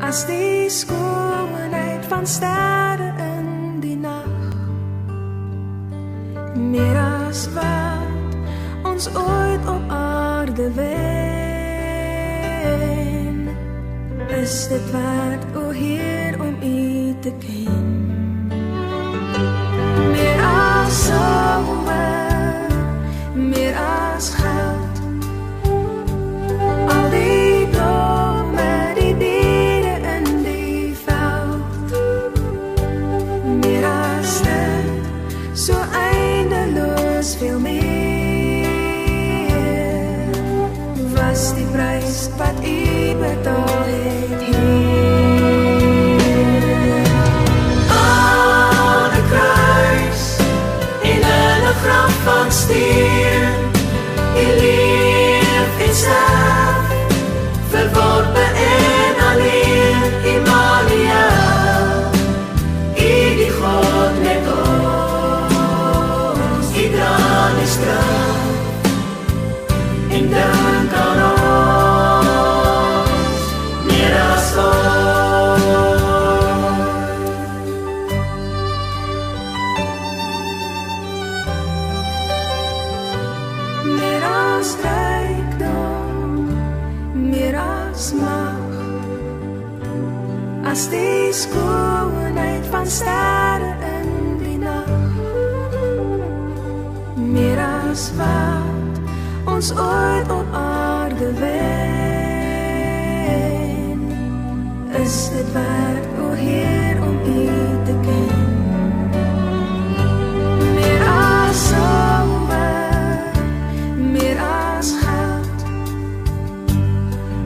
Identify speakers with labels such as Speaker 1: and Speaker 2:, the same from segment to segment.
Speaker 1: As die skoonheid van sterre in die nag, meer as wat ons ooit op aarde wen, is dit waard, o Heer, om U te ken. Meer as silwer, meer as goud, al die blomme, die diere in die veld, meer as dit, so eindeloos veel meer, was die prys wat U betaal het, Heer. Aan 'n kruis, en in 'n graf van steen, U leef en sterf, verworpe en alleen, Immanuel, U die God met ons, U dra die straf, en dink aan ons, meer as meer as rykdom, meer as mag, as die skoonheid van sterre in die nag, meer as wat ons ooit op aarde wen, is dit waard, o Heer, om U te ken. Meer as silwer, meer as goud,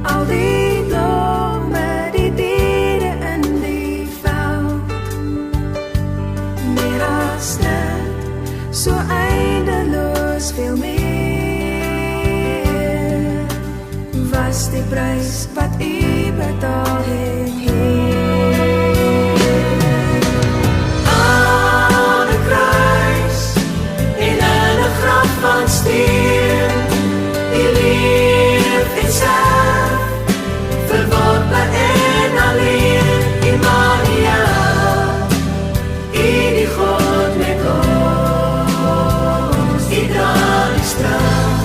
Speaker 1: al die blomme, die diere in die veld, meer as dit, so eindeloos veel meer, was die prys wat U betaal het, Heer. Aan 'n kruis, en in 'n graf van steen, U leef en sterf, verworpe en alleen, Immanuel, U die God met ons, U dra die straf,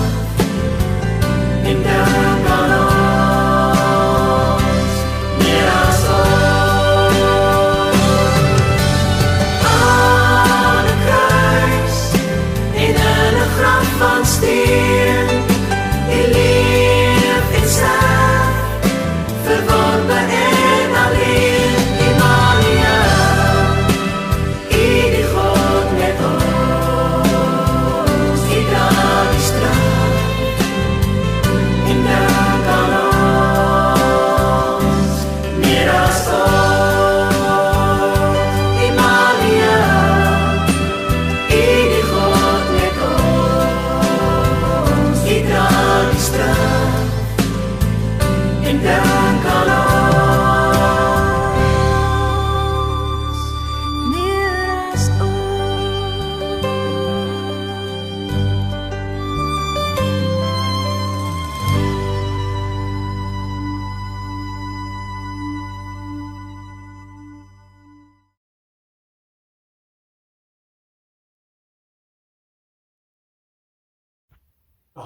Speaker 1: en dink aan ons, meer as aan 'n kruis, en in 'n graf van steen, U leef en sterf, verworpe en alleen, Immanuel, U die God met ons, U dra die straf, en dink aan ons, meer as Immanuel, U die God met ons, U dra die straf, en dink aan ons, meer as'n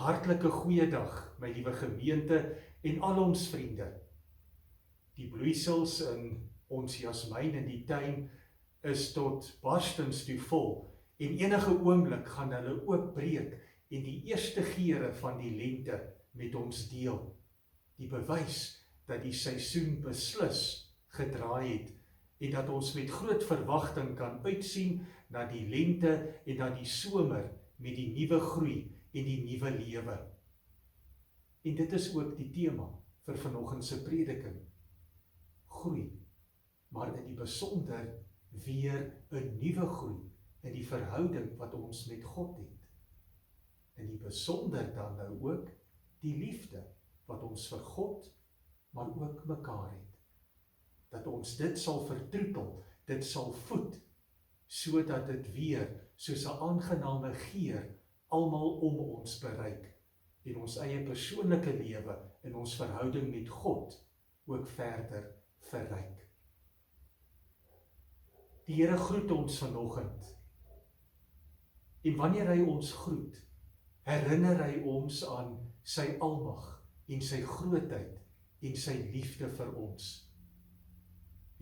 Speaker 2: hartlike goeiedag, my liewe gemeente en al ons vriende. Die bloeisels in ons jasmijn in die tuin is tot barstens toe vol en enige oomblik gaan hulle oopbreek en die eerste geure van die lente met ons deel. Die bewys dat die seisoen beslis gedraai het en dat ons met groot verwagting kan uitsien na die lente en na die somer met die nuwe groei en die nuwe lewe. En dit is ook die tema vir vanoggend se prediking. Groei, maar in die besonder weer 'n nuwe groei in die verhouding wat ons met God het. In die besonder dan nou ook die liefde wat ons vir God, maar ook mekaar het. Dat ons dit sal vertroetel, dit sal voed, sodat dit weer soos 'n aangename geur almal om ons bereik en ons eie persoonlike lewe en ons verhouding met God ook verder verryk. Die Here groet ons vanoggend. En wanneer hy ons groet, herinner hy ons aan sy almag en sy grootheid en sy liefde vir ons.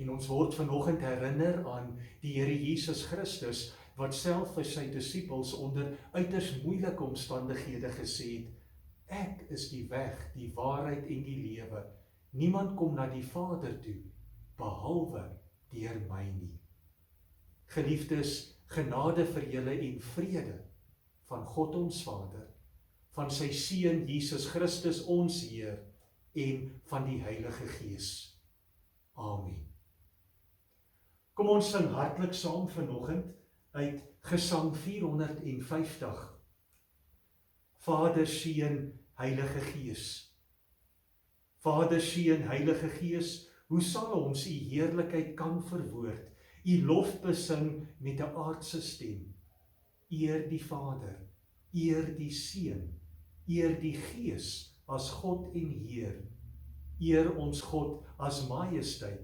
Speaker 2: En ons word vanoggend herinner aan die Here Jesus Christus, wat self vir sy disippels onder uiters moeilike omstandighede gesê het, ek is die weg, die waarheid en die lewe. Niemand kom na die Vader toe, behalwe deur my nie. Geliefdes, genade vir julle en vrede van God ons Vader, van sy Seun Jesus Christus ons Heer en van die Heilige Gees. Amen. Kom ons sing hartlik saam vanoggend uit Gesang 450. Vader, Seun, Heilige Gees. Vader, Seun, Heilige Gees, hoe sal ons u heerlikheid kan verwoord, u lof besing met 'n aardse stem? Eer die Vader, eer die Seun, eer die Gees as God en Heer. Eer ons God as majesteit,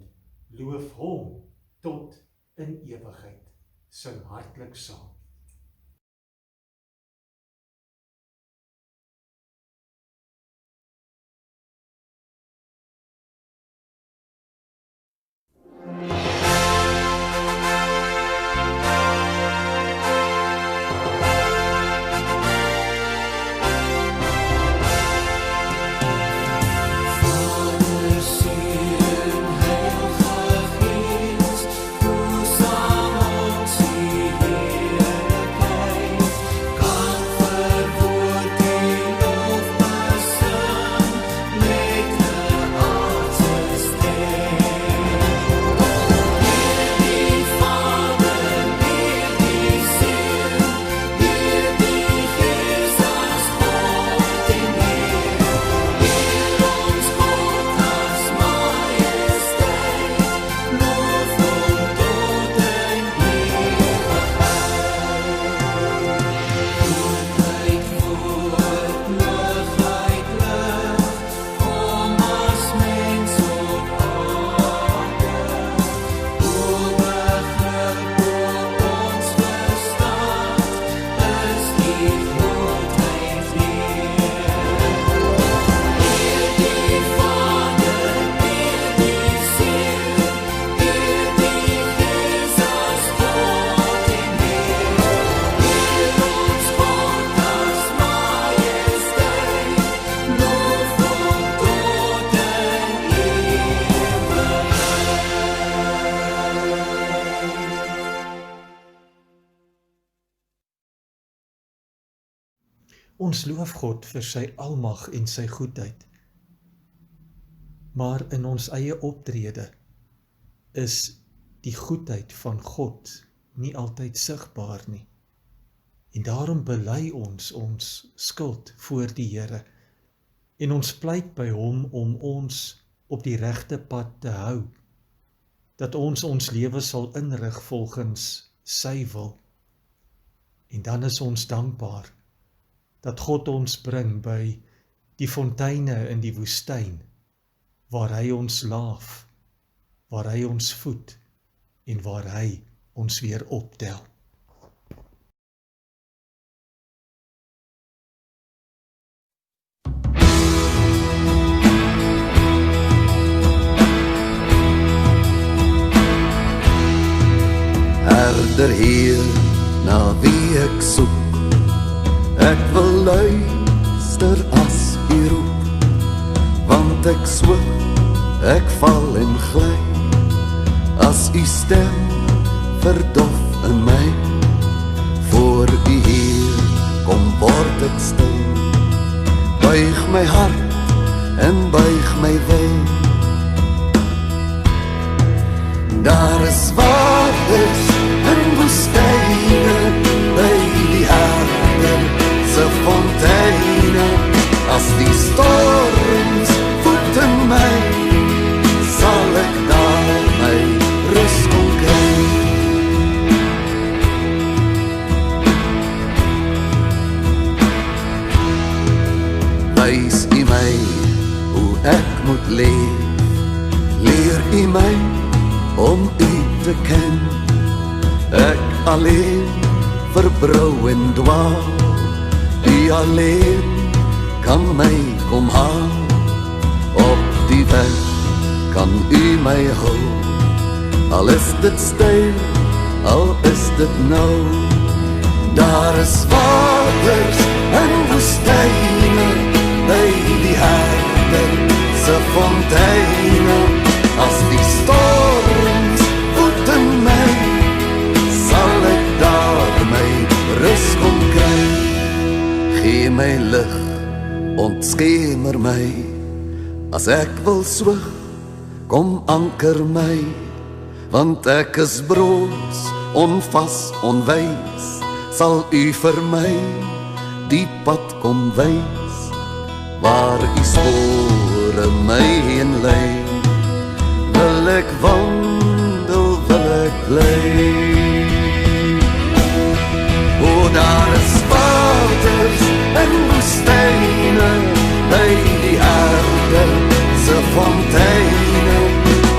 Speaker 2: loof hom tot in ewigheid. Sing hartlik saam. Ons loof God vir sy almag en sy goedheid. Maar in ons eie optrede is die goedheid van God nie altyd sigbaar nie. En daarom bely ons skuld voor die Here en ons pleit by hom om ons op die regte pad te hou, dat ons lewe sal inrig volgens sy wil. En dan is ons dankbaar dat God ons bring by die fonteine in die woestyn, waar hy ons laaf, waar hy ons voed en waar hy ons weer optel.
Speaker 3: Herder Heer, na wie ek soek, ek wil luister as u roep, want ek swik, ek val en gly, as u stem verdof in my. Voor u Heer kom word ek stil, buig my hart en buig my wy. Daar is waters in woestyne, by die Herder se fonteine, as die storms voet in my, sal ek daar my rus kon kry. Wys u my hoe ek moet leef, leer U my om U te ken. Ek alleen verbrou en dwaal, U alleen kan my kom haal. Op die weg kan U my hou, al is dit styl, al is dit nou. Daar is waters en woestyne, by die herder se fonteine. As die storms voeten my, sal ek daar my rus kom kry. Gee my lig, ontskemer my, as ek wil swig, kom anker my. Want ek is broos, onvas, onwys, sal U vir my die pad kom wys, waar U spore my heen lei. Wil ek wandel, wil ek bly. O, daar is waters en woestyne, by die herder se fonteine.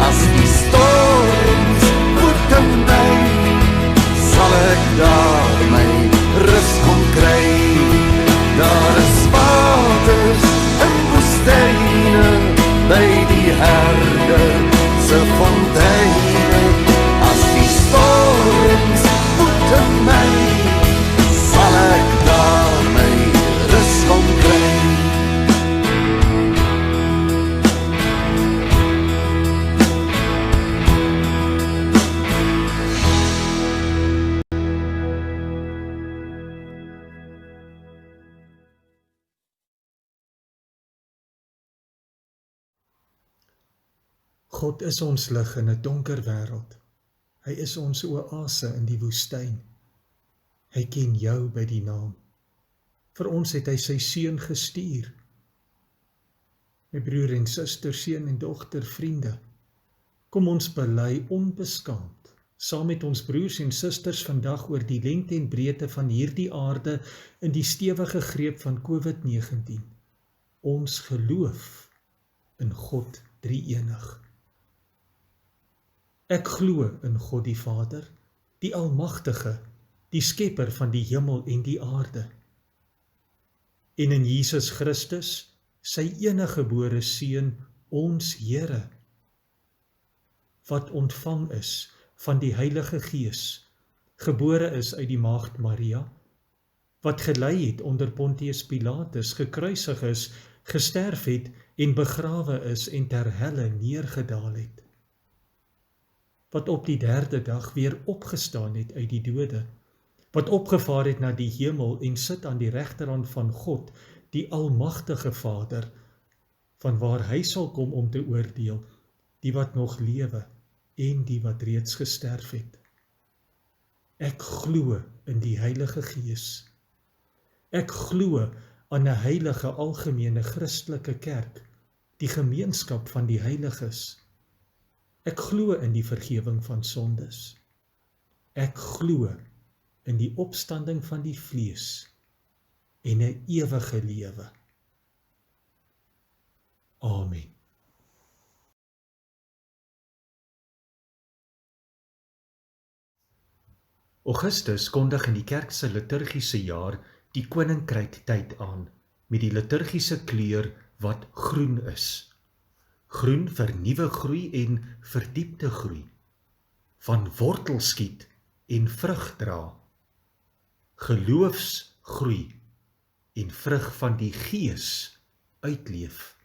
Speaker 3: As die storms voeten my, sal ek daar my rus kom kry. Daar is waters en woestyne, by die herder se fonteine. As die storms voeten my, sal ek daar my rus kom kry.
Speaker 2: God is ons lig in 'n donker wêreld. Hy is ons oase in die woestyn. Hy ken jou by die naam. Vir ons het hy sy seun gestuur. My broer en suster, seun en dogter, vriende, kom ons bely onbeskaamd, saam met ons broers en susters vandag oor die lengte en breedte van hierdie aarde in die stewige greep van COVID-19. Ons geloof in God drie-enig. Ek glo in God die Vader, die Almagtige, die Skepper van die hemel en die aarde. En in Jesus Christus, sy eniggebore Seun, ons Here, wat ontvang is van die Heilige Gees, gebore is uit die maagd Maria, wat gelei het onder Pontius Pilatus, gekruisig is, gesterf het en begrawe is en ter helle neergedaal het, wat op die derde dag weer opgestaan het uit die dode, wat opgevaar het na die hemel en sit aan die regterhand van God, die Almagtige Vader, van waar hy sal kom om te oordeel, die wat nog lewe en die wat reeds gesterf het. Ek glo in die Heilige Gees. Ek glo aan 'n heilige algemene Christelike kerk, die gemeenskap van die heiliges. Ek glo in die vergewing van sondes. Ek glo in die opstanding van die vlees en 'n ewige lewe. Amen. Augustus kondig in die kerk se liturgiese jaar die koninkrykTyd aan, met die liturgiese kleur wat groen is. Groen vir nuwe groei en verdiepte groei, van wortel skiet en vrug dra, geloofsgroei en vrug van die Gees uitleef.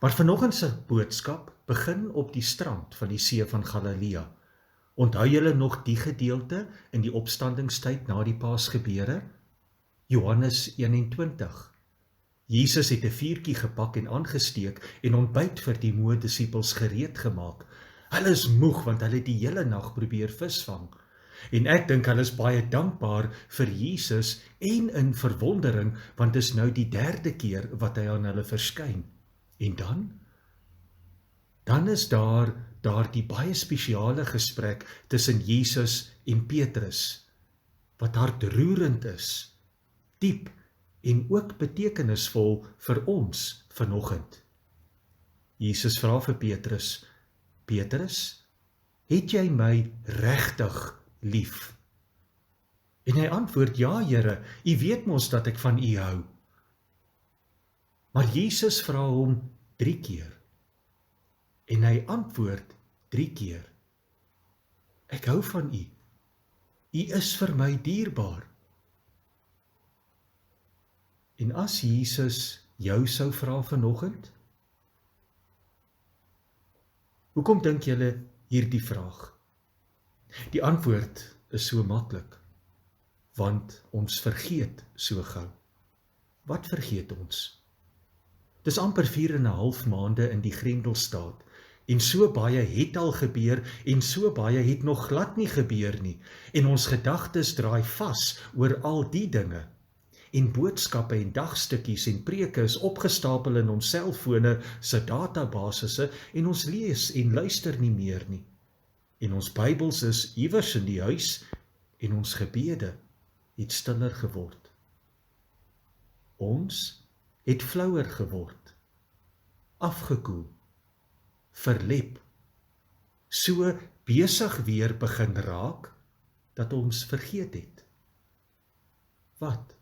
Speaker 2: Maar vanoggend se boodskap begin op die strand van die see van Galilea. Onthou julle nog die gedeelte in die opstandingstyd na die Paasgebeure? Johannes 21. Jesus het 'n vuurtjie gepak en aangesteek en ontbyt vir die moedisippels gereed gemaak. Hulle is moeg want hulle het die hele nag probeer visvang. En ek dink hulle is baie dankbaar vir Jesus en in verwondering, want dit is nou die derde keer wat hy aan hulle verskyn. En dan is daar die baie spesiale gesprek tussen Jesus en Petrus, wat hartroerend is, diep en ook betekenisvol vir ons vanoggend. Jesus vra vir Petrus, Petrus, het jy my regtig lief? En hy antwoord, ja Here, u weet mos dat ek van u hou. Maar Jesus vra hom 3 keer. En hy antwoord 3 keer. Ek hou van u. U is vir my dierbaar. En as Jesus jou sou vra vanoggend, hoekom dink julle hierdie vraag? Die antwoord is so maklik, want ons vergeet so gou. Wat vergeet ons? Dis amper 4,5 maande in die Grendelstaat, en so baie het al gebeur, en so baie het nog glad nie gebeur nie, en ons gedagtes draai vas oor al die dinge, en boodskappe en dagstukkies en preke is opgestapel in ons selfone se databasisse, en ons lees en luister nie meer nie, en ons Bybels is iewers in die huis, en ons gebede het stiller geword. Ons het flouer geword, afgekoel, verlep, so besig weer begin raak, dat ons vergeet het. Wat?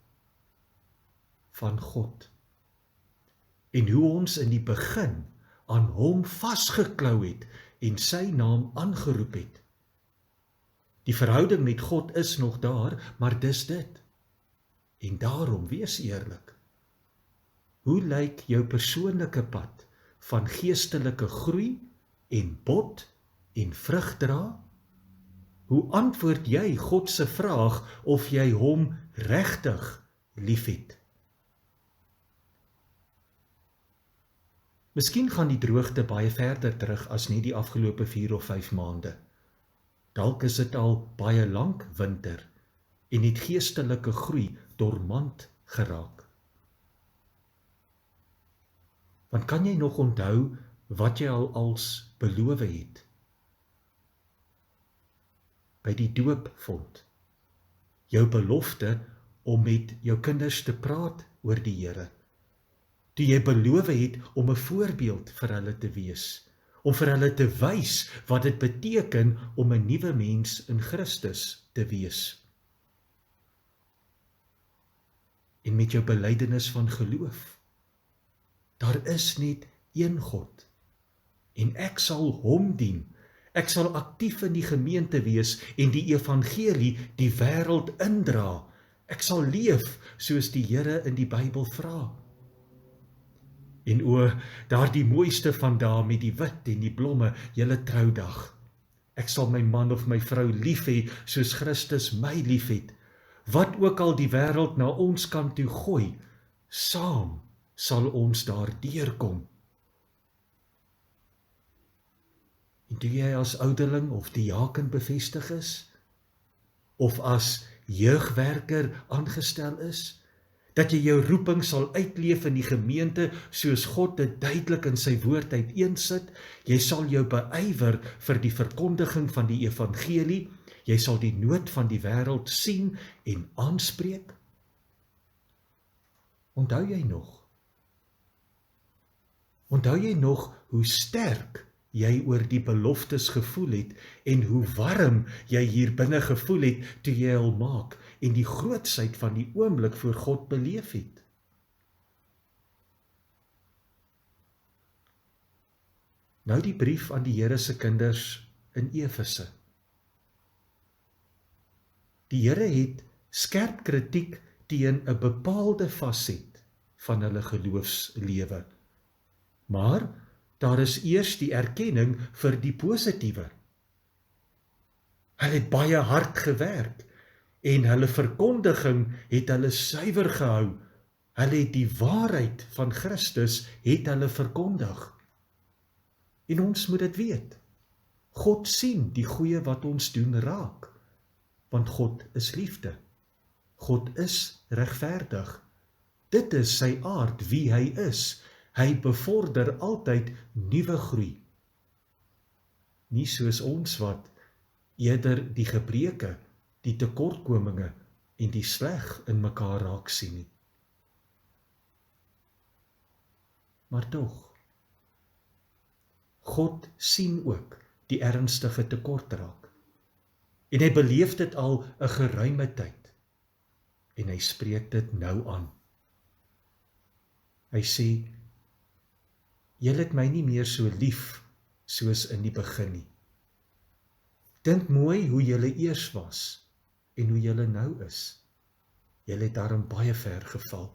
Speaker 2: Van God. En hoe ons in die begin aan hom vasgeklou het en sy naam aangeroep het. Die verhouding met God is nog daar, maar dis dit. En daarom, wees eerlik. Hoe lyk jou persoonlike pad van geestelike groei en bot en vrug dra? Hoe antwoord jy God se vraag of jy hom regtig liefhet? Miskien gaan die droogte baie verder terug as net die afgelope 4 of 5 maande. Dalk is dit al baie lank winter en het geestelike groei dormant geraak. Want kan jy nog onthou wat jy al als beloof het? By die doopvond, jou belofte om met jou kinders te praat oor die Here. Toe jy beloof het om 'n voorbeeld vir hulle te wees, om vir hulle te wys wat dit beteken om 'n nuwe mens in Christus te wees. En met jou belydenis van geloof, daar is net een God, en ek sal hom dien, ek sal aktief in die gemeente wees en die evangelie die wêreld indra, ek sal leef soos die Here in die Bybel vra. En daar die mooiste van dae met die wit en die blomme, julle troudag. Ek sal my man of my vrou lief hê, soos Christus my lief het. Wat ook al die wêreld na ons kant toe gooi, saam sal ons daar deurkom. En toe jy as ouderling of diaken bevestig is, of as jeugwerker aangestel is, dat jy jou roeping sal uitleef in die gemeente soos God dit duidelik in sy woord uiteensit, jy sal jou beywer vir die verkondiging van die evangelie, jy sal die nood van die wêreld sien en aanspreek. Onthou jy nog? Onthou jy nog hoe sterk jy oor die beloftes gevoel het en hoe warm jy hier binne gevoel het toe jy al maak en die grootsheid van die oomblik voor God beleef het? Nou die brief aan die Here se kinders in Efese. Die Here het skerp kritiek teen 'n bepaalde faset van hulle geloofslewe. Maar daar is eers die erkenning vir die positiewe. Hulle het baie hard gewerk en hulle verkondiging het hulle suiwer gehou. Hulle het die waarheid van Christus het hulle verkondig. En ons moet dit weet. God sien die goeie wat ons doen raak, want God is liefde. God is regverdig. Dit is sy aard, wie hy is. Hy bevorder altyd nuwe groei. Nie soos ons wat eerder die gebreke, die tekortkominge en die sleg in mekaar raak sien nie. Maar tog, God sien ook die ernstige tekortraak. En hy beleef dit al 'n geruime tyd. En hy spreek dit nou aan. Hy sê, julle het my nie meer so lief soos in die begin nie. Dink mooi hoe julle eers was en hoe julle nou is. Julle het daarom baie ver geval.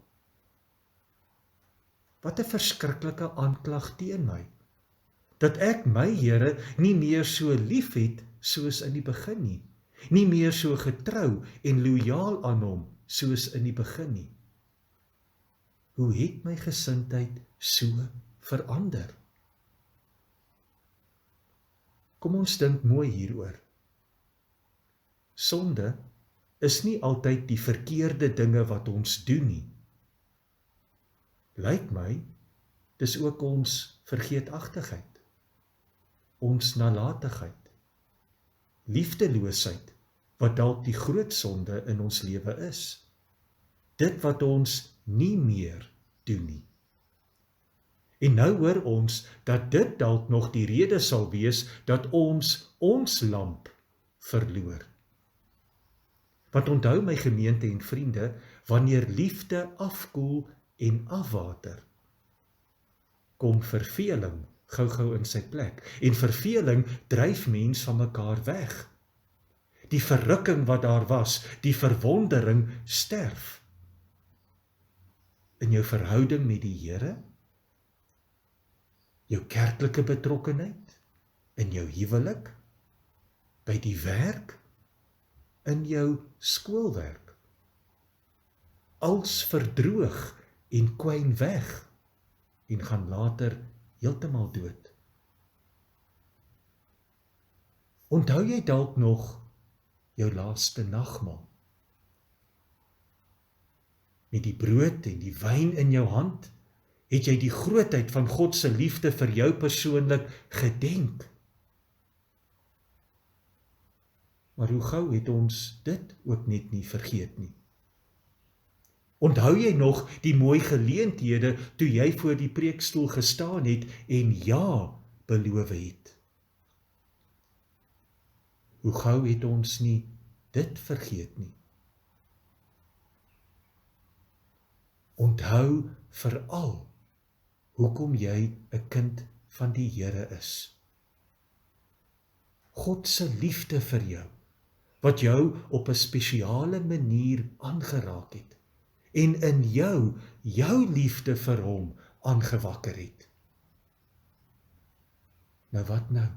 Speaker 2: Wat 'n verskriklike aanklag teen my, dat ek my Here nie meer so lief het soos in die begin nie, nie meer so getrou en lojaal aan hom soos in die begin nie. Hoe het my gesindheid so verander? Kom ons dink mooi hieroor. Sonde is nie altyd die verkeerde dinge wat ons doen nie. Lyk my, dis ook ons vergeetachtigheid, ons nalatigheid, liefdeloosheid, wat dalk die groot sonde in ons lewe is. Dit wat ons nie meer doen nie. En nou hoor ons dat dit dalk nog die rede sal wees dat ons lamp verloor. Want onthou my gemeente en vriende, wanneer liefde afkoel en afwater, kom verveling gou-gou in sy plek. En verveling dryf mens van mekaar weg. Die verrukking wat daar was, die verwondering sterf. In jou verhouding met die Here, jou kerklike betrokkenheid, in jou huwelik, by die werk, in jou skoolwerk. Als verdroog en kwyn weg en gaan later heeltemal dood. Onthou jy dalk nog jou laaste nagmaal? Met die brood en die wyn in jou hand, het jy die grootheid van God se liefde vir jou persoonlik gedenk. Maar hoe gou het ons dit ook net nie vergeet nie. Onthou jy nog die mooi geleenthede toe jy voor die preekstoel gestaan het en ja beloof het? Hoe gou het ons nie dit vergeet nie? Onthou veral hoekom jy 'n kind van die Here is. God se liefde vir jou, wat jou op 'n spesiale manier aangeraak het en in jou liefde vir hom aangewakker het. Nou wat nou?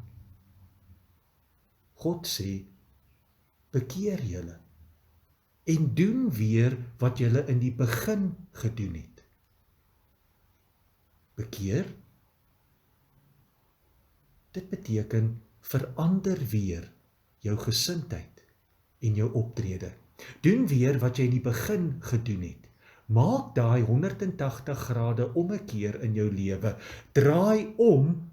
Speaker 2: God sê, bekeer julle en doen weer wat julle in die begin gedoen het. Bekeer? Dit beteken verander weer jou gesindheid en jou optrede. Doen weer wat jy in die begin gedoen het. Maak daai 180 grade ommekeer in jou lewe. Draai om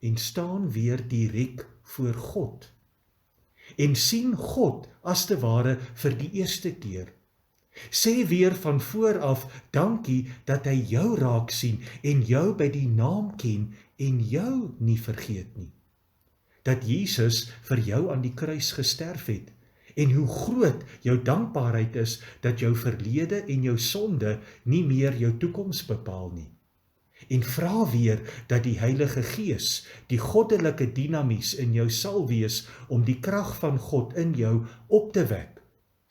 Speaker 2: en staan weer direk voor God. En sien God as te ware vir die eerste keer. Sê weer van vooraf dankie dat hy jou raak sien en jou by die naam ken en jou nie vergeet nie. Dat Jesus vir jou aan die kruis gesterf het en hoe groot jou dankbaarheid is dat jou verlede en jou sonde nie meer jou toekoms bepaal nie. En vra weer dat die Heilige Gees, die goddelike dinamies in jou sal wees om die krag van God in jou op te wek,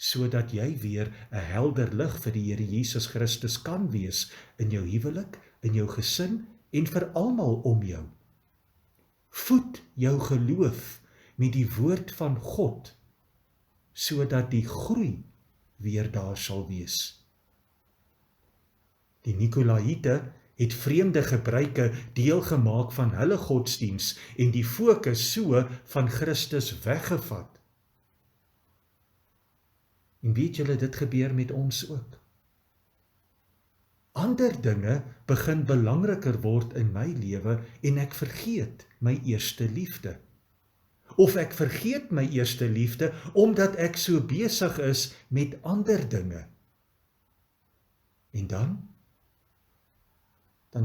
Speaker 2: sodat jy weer 'n helder lig vir die Here Jesus Christus kan wees in jou huwelik, in jou gesin en vir almal om jou. Voed jou geloof met die woord van God, sodat die groei weer daar sal wees. Die Nikolaïte het vreemde gebruike deel gemaak van hulle godsdiens en die fokus so van Christus weggevat. En weet julle, dit gebeur met ons ook. Ander dinge begin belangriker word in my lewe en ek vergeet my eerste liefde. Of ek vergeet my eerste liefde omdat ek so besig is met ander dinge. En dan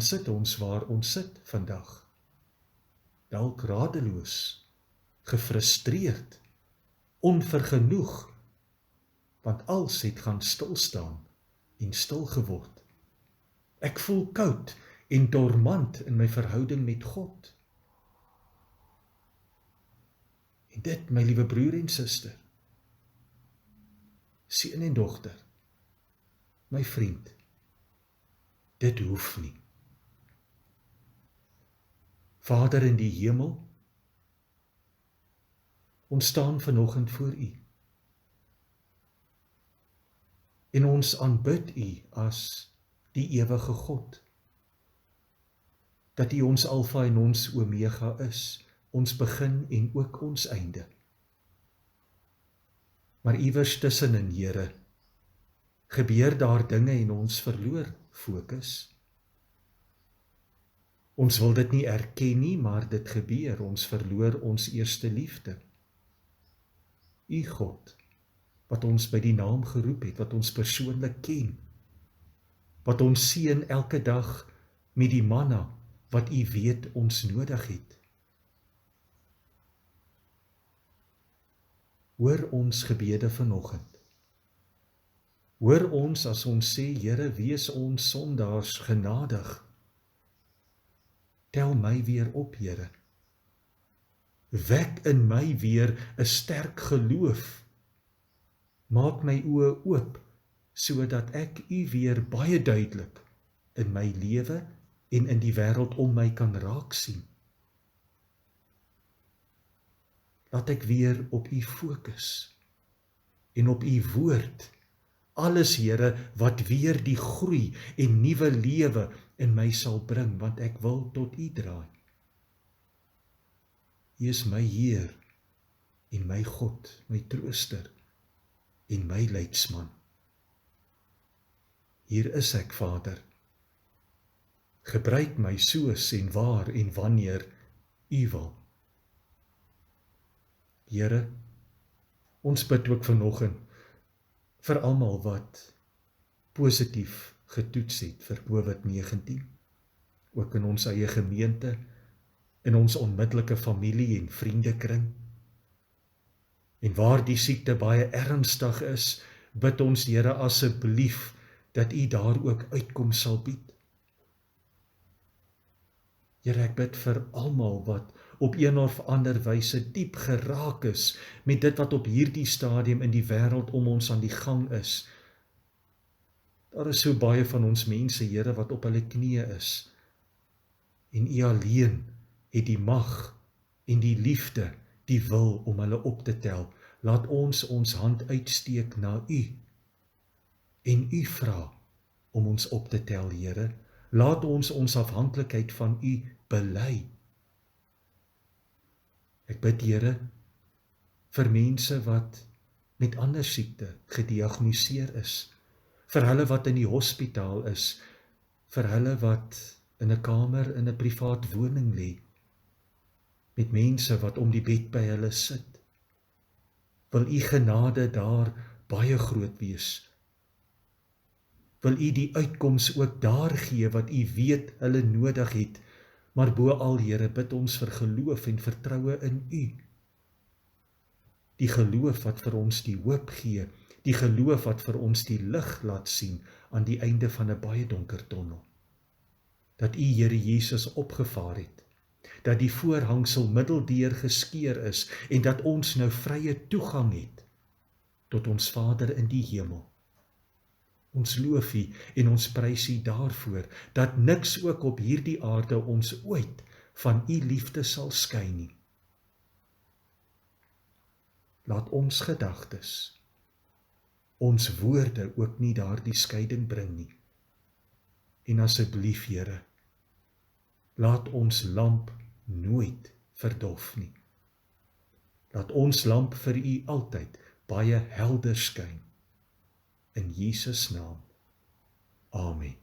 Speaker 2: sit ons waar ons sit vandag. dalk radeloos, gefrustreerd, onvergenoeg, want alles het gaan stilstaan en stil geword. Ek voel koud en dormant in my verhouding met God. En dit, my liewe broer en suster, seun en dogter, my vriend, dit hoef nie. Vader in die hemel, ons staan vanoggend voor U. En ons aanbid U as die ewige God. Dat U ons Alfa en ons Omega is, ons begin en ook ons einde. Maar iewers tussenin, Here, gebeur daar dinge en ons verloor fokus. Ons wil dit nie erken nie, maar dit gebeur, ons verloor ons eerste liefde. U God, wat ons by die naam geroep het, wat ons persoonlik ken, wat ons seën elke dag met die manna, wat U weet ons nodig het. Hoor ons gebede vanoggend. Hoor ons as ons sê, Here, wees ons sondaars genadig. Tel my weer op, Here. Wek in my weer 'n sterk geloof. Maak my oë oop, sodat ek U weer baie duidelik in my lewe en in die wêreld om my kan raak sien. Laat ek weer op U fokus en op U woord. Alles, Here, wat weer die groei en nuwe lewe in my sal bring, want ek wil tot U draai. U is my Heer en my God, my trooster en my leidsman. Hier is ek, Vader. Gebruik my soos en waar en wanneer U wil. Here, ons bid ook vanoggend vir almal wat positief getoets het vir COVID-19, ook in ons eie gemeente, in ons onmiddellike familie en vriendekring. En waar die siekte baie ernstig is, bid ons, Here, asseblief dat U daar ook uitkoms sal bied. Here, ek bid vir almal wat op een of ander wyse diep geraak is met dit wat op hierdie stadium in die wêreld om ons aan die gang is. Daar is so baie van ons mense, Here, wat op hulle knieë is. En U alleen het die mag en die liefde, die wil om hulle op te tel. Laat ons ons hand uitsteek na U en U vra om ons op te tel, Here. Laat ons ons afhanklikheid van U bely. Ek bid, Here, vir mense wat met ander siekte gediagnoseer is, vir hulle wat in die hospitaal is, vir hulle wat in 'n kamer in 'n privaat woning lê, met mense wat om die bed by hulle sit. Wil U genade daar baie groot wees. Wil U die uitkoms ook daar gee wat U weet hulle nodig het, maar bo al, Here, bid ons vir geloof en vertroue in U. Die geloof wat vir ons die hoop gee, die geloof wat vir ons die lig laat sien aan die einde van 'n baie donker tonnel. Dat U, Here Jesus, opgevaar het, dat die voorhangsel middeldeur geskeur is en dat ons nou vrye toegang het tot ons Vader in die hemel. Ons loof U en ons prys U daarvoor, dat niks ook op hierdie aarde ons ooit van U liefde sal skei nie. Laat ons gedagtes, ons woorde ook nie daardie skeiding bring nie. En asseblief, Here, laat ons lamp nooit verdof nie. Laat ons lamp vir U altyd baie helder skyn. In Jesus naam. Amen.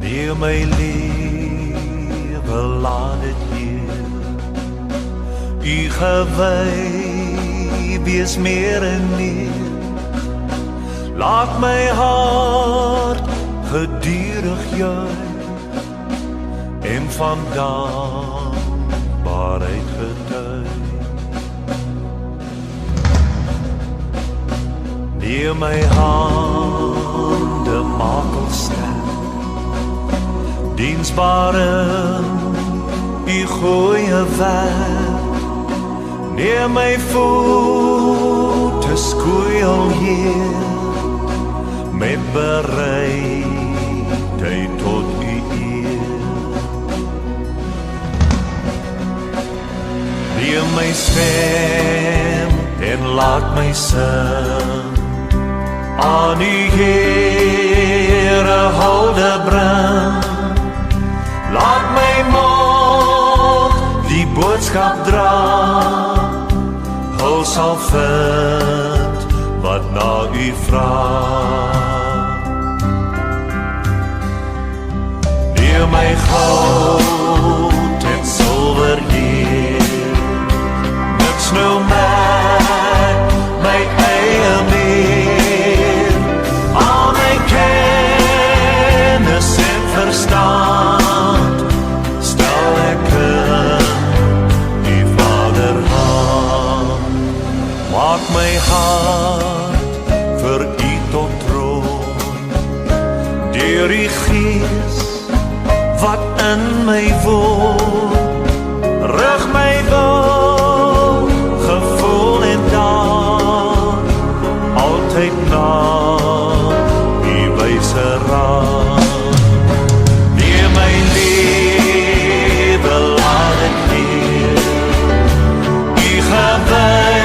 Speaker 4: Neem my lewe, laat dit hier U gewy wees meer en meer. Laat my hart gedurig juig en van dankbaarheid getuig. Neem my hande, maak ons sterk, diensbaar in U goeie werk. Neem my voete, skoei Heer, met bereidheid tot U eer. Neem my stem en laat my sing, aan U Heere hulde bring. Laat my mond die boodskap dra, Hul sal vind wat na U vraag. Neem my goud en silwer Heer, niks nou my eie meer. Al my kennis en verstand stel ek in U Vaderhand. Maak my hart vir U tot troon, deur U Gees wat in my woon. Rig my wil, gevoel en daad, altyd na U wyse raad. Neem my lewe, laat dit Heer U gewy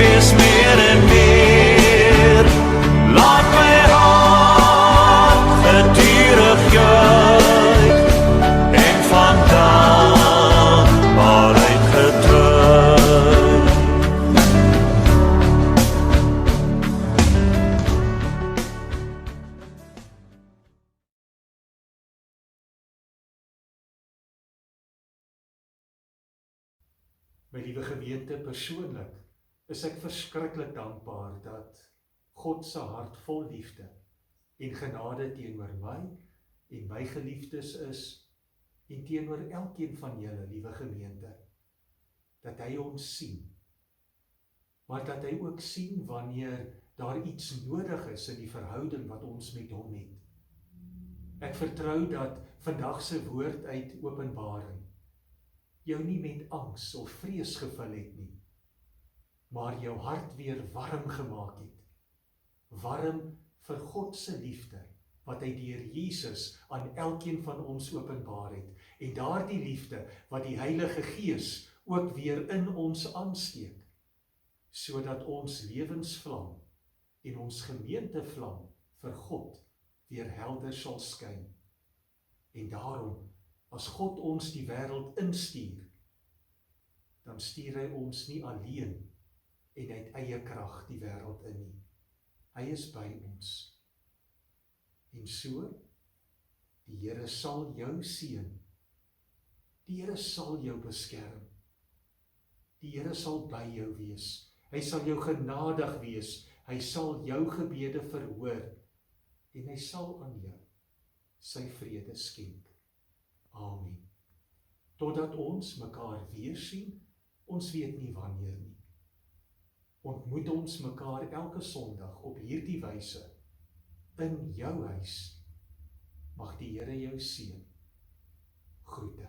Speaker 4: wees meer en meer. Laat my hart gedurig juig en van dankbaarheid getuig.
Speaker 2: My liewe gemeente, persoonlik is ek verskriklik dankbaar dat God se hart vol liefde en genade teenoor my en my geliefdes is en teenoor elkeen van julle, liewe gemeente, dat hy ons sien, maar dat hy ook sien wanneer daar iets nodig is in die verhouding wat ons met hom het. Ek vertrou dat vandag se woord uit Openbaring jou nie met angs of vrees gevul het nie, maar jou hart weer warm gemaak het. Warm vir God se liefde, wat hy deur Jesus aan elkeen van ons openbaar het. En daardie liefde wat die Heilige Gees ook weer in ons aansteek, sodat ons lewensvlam en ons gemeentevlam vir God weer helder sal skyn. En daarom, as God ons die wêreld instuur, dan stuur hy ons nie alleen en uit eie krag die wêreld in nie. Hy is by ons. En so, die Here sal jou seën. Die Here sal jou beskerm. Die Here sal by jou wees. Hy sal jou genadig wees. Hy sal jou gebede verhoor. En hy sal aan jou sy vrede skenk. Amen. Totdat ons mekaar weer sien, ons weet nie wanneer nie. Ontmoet ons mekaar elke Sondag op hierdie wyse in jou huis. Mag die Here jou seën. Groete.